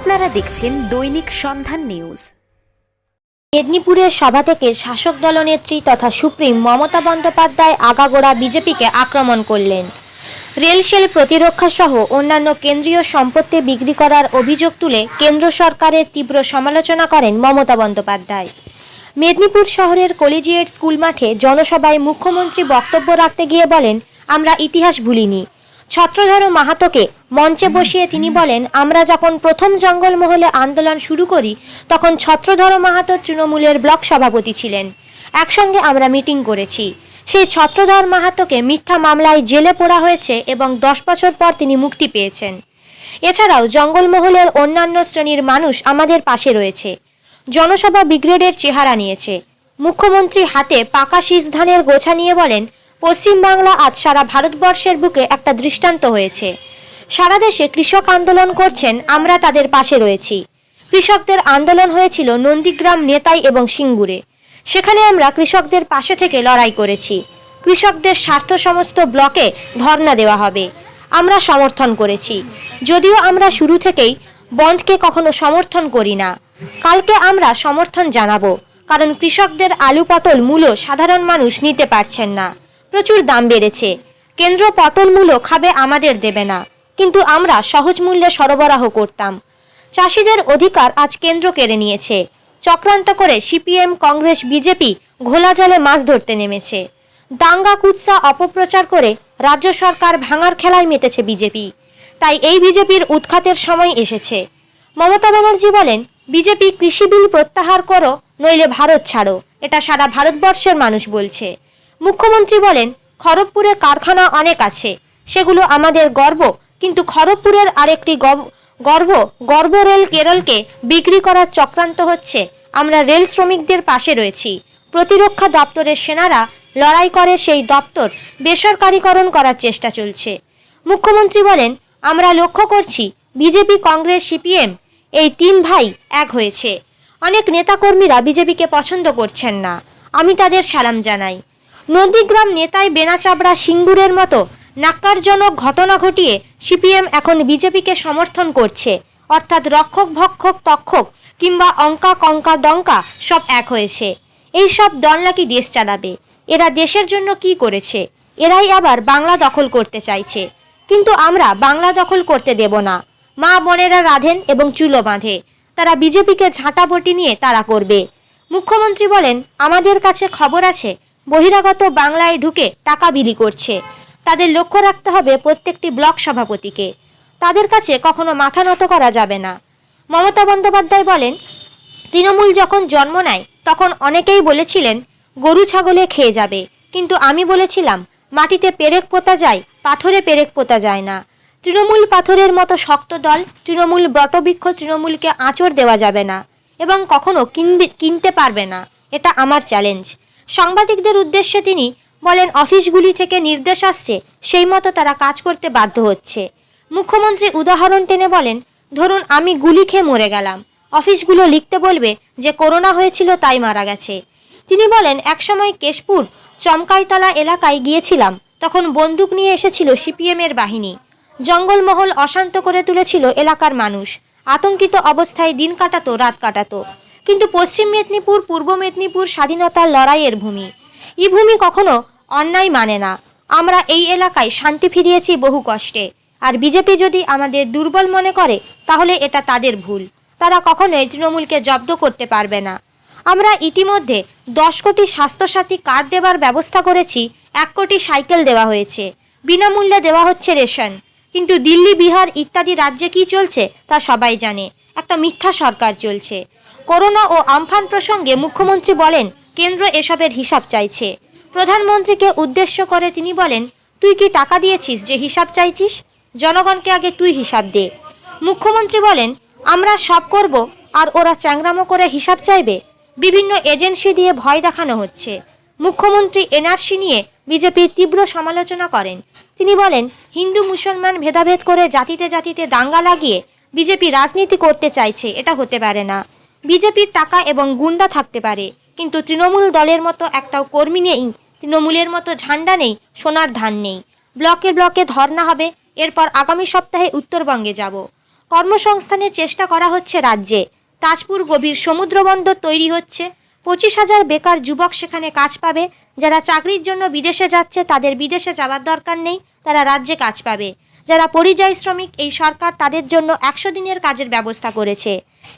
আপনারা দেখছেন দৈনিক সন্ধান নিউজ। মেদিনীপুরের সভা থেকে শাসক দলনেত্রী তথা সুপ্রিম মমতা বন্দ্যোপাধ্যায় আগাগোড়া বিজেপিকে আক্রমণ করলেন। রেলসেল প্রতিরক্ষা সহ অন্যান্য কেন্দ্রীয় সম্পত্তি বিক্রি করার অভিযোগ তুলে কেন্দ্র সরকারের তীব্র সমালোচনা করেন মমতা বন্দ্যোপাধ্যায়। মেদিনীপুর শহরের কলেজিয়েট স্কুল মাঠে জনসভায় মুখ্যমন্ত্রী বক্তব্য রাখতে গিয়ে বলেন, আমরা ইতিহাস ভুলিনি। ছত্রধর মাহাতোকে মঞ্চে বসিয়ে তিনি বলেন, আমরা যখন প্রথম জঙ্গলমহলে আন্দোলন শুরু করি তখন ছত্রধর মাহাতো তৃণমূলের ব্লক সভাপতি ছিলেন। একসঙ্গে আমরা মিটিং করেছি। সেই ছত্রধর মাহাতোকে মিথ্যা মামলায় জেলে পোড়া হয়েছে এবং 10 বছর পর তিনি মুক্তি পেয়েছেন। এছাড়াও জঙ্গলমহলের অন্যান্য শ্রেণীর মানুষ আমাদের পাশে রয়েছে। জনসভা ব্রিগেডের চেহারা নিয়েছে। মুখ্যমন্ত্রী হাতে পাকা শীষ ধানের গোছা নিয়ে বলেন, পশ্চিমবাংলা আজ সারা ভারতবর্ষের বুকে একটা দৃষ্টান্ত হয়েছে। সারা দেশে কৃষক আন্দোলন করছেন, আমরা তাদের পাশে রয়েছি। কৃষকদের আন্দোলন হয়েছিল নন্দীগ্রাম, নেতাই এবং সিঙ্গুরে। সেখানে আমরা কৃষকদের পাশে থেকে লড়াই করেছি। কৃষকদের স্বার্থ সমস্ত ব্লকে ধর্ণা দেওয়া হবে, আমরা সমর্থন করেছি। যদিও আমরা শুরু থেকেই বন্ধকে কখনো সমর্থন করি না, কালকে আমরা সমর্থন জানাবো। কারণ কৃষকদের আলু পটল মূল্য সাধারণ মানুষ নিতে পারছেন না, প্রচুর দাম বেড়েছে। কেন্দ্র পটল মূল্য খাবে, আমাদের দেবে না, কিন্তু আমরা সহজ মূল্যে সরবরাহ করতাম। চাষিদের অধিকার আজ কেন্দ্র কেড়ে নিয়েছে। চক্রান্ত করে সিপিএম, কংগ্রেস, বিজেপি ঘোলা জলে মাছ ধরতে নেমেছে। দাঙ্গা কুৎসা অপপ্রচার করে রাজ্য সরকার ভাঙার খেলায় মেতেছে বিজেপি। তাই এই বিজেপির উৎখাতের সময় এসেছে। মমতা ব্যানার্জি বলেন, বিজেপি কৃষি বিল প্রত্যাহার করো, নইলে ভারত ছাড়ো। এটা সারা ভারতবর্ষের মানুষ বলছে। মুখ্যমন্ত্রী বলেন, খড়গপুরে কারখানা অনেক আছে, সেগুলো আমাদের গর্ব, কিন্তু খড়গপুরের আরেকটি গর্ব রেল কেরলকে বিক্রি করার চক্রান্ত হচ্ছে। আমরা রেল শ্রমিকদের পাশে রয়েছি। প্রতিরক্ষা দপ্তরের সেনারা লড়াই করে, সেই দপ্তর বেসরকারীকরণ করার চেষ্টা চলছে। মুখ্যমন্ত্রী বলেন, আমরা লক্ষ্য করছি বিজেপি, কংগ্রেস, সিপিএম এই 3 ভাই এক হয়েছে। অনেক নেতাকর্মীরা বিজেপিকে পছন্দ করছেন না, আমি তাদের সালাম জানাই। নন্দীগ্রাম, নেতাই, বেনাচাবড়া, সিঙ্গুরের মতো ন্যাক্কারজনক ঘটনা ঘটিয়ে সিপিএম এখন বিজেপিকে সমর্থন করছে। অর্থাৎ রক্ষক ভক্ষক তক্ষক কিংবা অঙ্কা কঙ্কা ডঙ্কা সব এক হয়েছে। এই সব দল নাকি দেশ চালাবে। এরা দেশের জন্য কি করেছে? এরাই আবার বাংলা দখল করতে চাইছে, কিন্তু আমরা বাংলা দখল করতে দেব না। মা বোনেরা রাধেন এবং চুলো বাঁধে, তারা বিজেপিকে ঝাঁটাপটি নিয়ে তারা করবে। মুখ্যমন্ত্রী বলেন, আমাদের কাছে খবর আছে বহিরাগত বাংলায় ঢুকে টাকা বিলি করছে। তাদের লক্ষ্য রাখতে হবে প্রত্যেকটি ব্লক সভাপতিকে। তাদের কাছে কখনো মাথা নত করা যাবে না। মমতা বন্দ্যোপাধ্যায় বলেন, তৃণমূল যখন জন্ম নেয় তখন অনেকেই বলেছিলেন গরু ছাগলে খেয়ে যাবে, কিন্তু আমি বলেছিলাম মাটিতে পেরেক পোতা যায়, পাথরে পেরেক পোতা যায় না। তৃণমূল পাথরের মতো শক্ত দল, তৃণমূল বটবৃক্ষ, তৃণমূলকে আঁচড় দেওয়া যাবে না এবং কখনো কিনতে পারবে না। এটা আমার চ্যালেঞ্জ। সাংবাদিকদের উদ্দেশ্যে তিনি বলেন, অফিসগুলি থেকে নির্দেশ আসছে, সেই মতো তারা কাজ করতে বাধ্য হচ্ছে। মুখ্যমন্ত্রী উদাহরণ টেনে বলেন, ধরুন আমি গুলি খেয়ে মরে গেলাম, অফিসগুলো লিখতে বলবে যে করোনা হয়েছিল তাই মারা গেছে। তিনি বলেন, একসময় কেশপুর চমকাইতলা এলাকায় গিয়েছিলাম, তখন বন্দুক নিয়ে এসেছিল সিপিএমের বাহিনী। জঙ্গলমহল অশান্ত করে তুলেছিল এলাকার মানুষ, আতঙ্কিত অবস্থায় দিন কাটাতো, রাত কাটাতো। কিন্তু পশ্চিম মেদিনীপুর, পূর্ব মেদিনীপুর স্বাধীনতার লড়াইয়ের ভূমি। এই ভূমি কখনো অন্যায় মানে না। আমরা এই এলাকায় শান্তি ফিরিয়েছি বহু কষ্টে। আর বিজেপি যদি আমাদের দুর্বল মনে করে তাহলে এটা তাদের ভুল। তারা কখনোই তৃণমূলকে জব্দ করতে পারবে না। আমরা ইতিমধ্যে 10 কোটি স্বাস্থ্যসাথী কার্ড দেওয়ার ব্যবস্থা করেছি, 1 কোটি সাইকেল দেওয়া হয়েছে, বিনামূল্যে দেওয়া হচ্ছে রেশন। কিন্তু দিল্লি, বিহার ইত্যাদি রাজ্যে কি চলছে তা সবাই জানে। একটা মিথ্যা সরকার চলছে। করোনা ও আমফান প্রসঙ্গে মুখ্যমন্ত্রী বলেন, কেন্দ্র এসবের হিসাব চাইছে। প্রধানমন্ত্রীকে উদ্দেশ্য করে তিনি বলেন, তুই কি টাকা দিয়েছিস যে হিসাব চাইছিস? জনগণকে আগে তুই হিসাব দে। মুখ্যমন্ত্রী বলেন, আমরা সব করব আর ওরা চ্যাংরামো করে হিসাব চাইবে। বিভিন্ন এজেন্সি দিয়ে ভয় দেখানো হচ্ছে। মুখ্যমন্ত্রী এনআরসি নিয়ে বিজেপির তীব্র সমালোচনা করেন। তিনি বলেন, হিন্দু মুসলমান ভেদাভেদ করে জাতিতে জাতিতে দাঙ্গা লাগিয়ে বিজেপি রাজনীতি করতে চাইছে, এটা হতে পারে না। বিজেপির টাকা এবং গুন্ডা থাকতে পারে, কিন্তু তৃণমূল দলের মতো একটাও কর্মী নেই, তৃণমূলের মতো ঝান্ডা নেই, সোনার ধান নেই। ব্লকে ব্লকে ধর্ণা হবে। এরপর আগামী সপ্তাহে উত্তরবঙ্গে যাব। কর্মসংস্থানের চেষ্টা করা হচ্ছে রাজ্যে। তাজপুর গভীর সমুদ্রবন্দর তৈরি হচ্ছে, 25,000 বেকার যুবক সেখানে কাজ পাবে। যারা চাকরির জন্য বিদেশে যাচ্ছে তাদের বিদেশে যাওয়ার দরকার নেই, তারা রাজ্যে কাজ পাবে। যারা পরিযায়ী শ্রমিক, এই সরকার তাদের জন্য 100 দিনের কাজের ব্যবস্থা করেছে।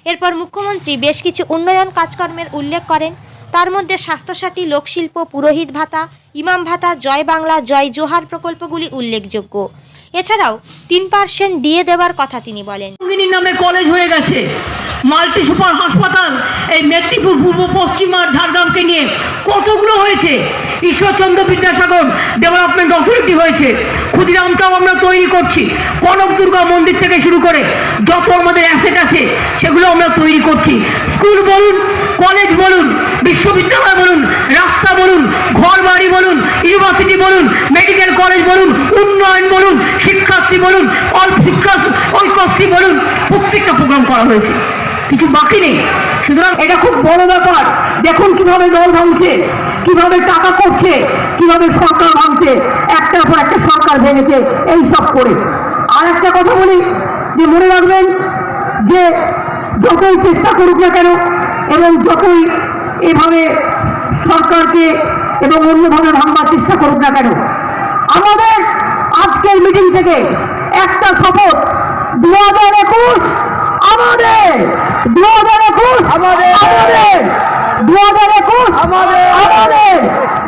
এরপর মুখ্যমন্ত্রী বেশ কিছু উন্নয়ন কাজকর্মের উল্লেখ করেন। তার মধ্যে স্বাস্থ্যসাথী, লোকশিল্প, পুরোহিত ভাতা, ইমাম ভাতা, জয় বাংলা, জয় জোহার প্রকল্পগুলি উল্লেখযোগ্য। এছাড়াও 3% ডিএ দেওয়ার কথা তিনি বলেন। নামে কলেজ হয়ে গেছে, মাল্টি সুপার হাসপাতাল এই মেদিনীপুর, পূর্ব পশ্চিম আর ঝাড়গ্রামকে নিয়ে কতগুলো হয়েছে। ঈশ্বরচন্দ্র বিদ্যাসাগর ডেভেলপমেন্ট অথরিটি হয়েছে, ক্ষুদিরামটাও আমরা তৈরি করছি। কনক দুর্গা মন্দির থেকে শুরু করে যত আমাদের অ্যাসেট আছে সেগুলো আমরা তৈরি করছি। স্কুল বলুন, কলেজ বলুন, বিশ্ববিদ্যালয় বলুন, রাস্তা বলুন, ঘর বাড়ি বলুন, ইউনিভার্সিটি বলুন, মেডিকেল কলেজ বলুন, উন্নয়ন বলুন, শিক্ষাশ্রী বলুন, অল্প শিক্ষা ঐক্যশ্রী বলুন, প্রত্যেকটা প্রোগ্রাম করা হয়েছে, কিছু বাকি নেই। সুতরাং এটা খুব বড় ব্যাপার। দেখুন কিভাবে দল ভাঙছে, কিভাবে টাকা করছে, কিভাবে সরকার ভাঙছে, একটার পর একটা সরকার ভেঙেছে এই সব করে। আর একটা কথা বলি, যে মনে রাখবেন যে যতই চেষ্টা করুক না কেন এবং যতই এভাবে সরকারকে এবং অন্যভাবে ভাঙবার চেষ্টা করুক না কেন, আমাদের আজকের মিটিং থেকে একটা শপথ, 2021 আমাদের, 2021 আমাদের, 2021 আমাদের,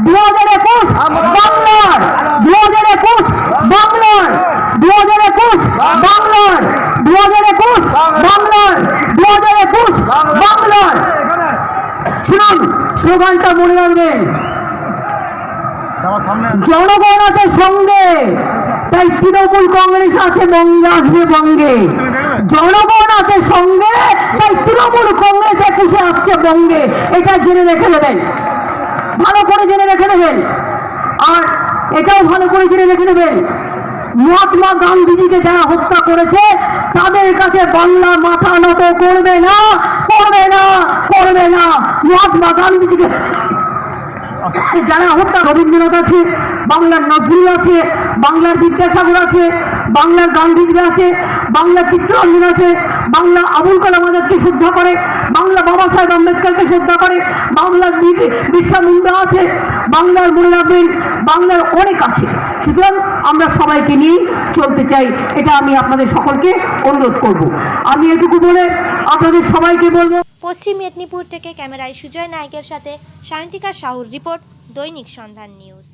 2021 বাংলার, 2021 বাংলার, 2021 বাংলার, 2021 বাংলার, 2021 বাংলার। শুনুন স্লোগানটা মনে রাখবেন, জনগণ আছে সঙ্গে, তাই তৃণমূল কংগ্রেস আছে বঙ্গে, আসবে বঙ্গে। জনগণ আছে সঙ্গে, তাই তৃণমূল কংগ্রেস 21-এ আসছে বঙ্গে। এটা জেনে রেখে দেবেন, ভালো করে জেনে রেখে দেবেন। আর এটাও ভালো করে জেনে রেখে দেবেন, মহাত্মা গান্ধীজিকে যারা হত্যা করেছে তাদের কাছে বাংলা মাথা নত করবে না, করবে না, করবে না। মহাত্মা গান্ধীজিকে যারা হত্যা, রবীন্দ্রনাথ আছে, বাংলার নজরুল আছে, বাংলার বিদ্যাসাগর আছে, বাংলার গান্ধীজি আছে, বাংলার চিত্তরঞ্জন আছে, বাংলা আবুল কালাম আজাদকে শ্রদ্ধা করে, বাংলা বাবা সাহেব আম্বেদকরকে শ্রদ্ধা করে, বাংলার বিরসা মুন্ডা আছে, বাংলার মনে রাখবেন বাংলার অনেক আছে। সুতরাং আমরা সবাইকে নিয়ে চলতে চাই, এটা আমি আপনাদের সকলকে অনুরোধ করব। আমি এটুকু বলে আপনাদের সবাইকে বলবো। পশ্চিম মেদিনীপুর থেকে ক্যামেরায় সুজয় নায়কের সাথে শান্তিকা সাহুর রিপোর্ট, দৈনিক সন্ধান নিউজ।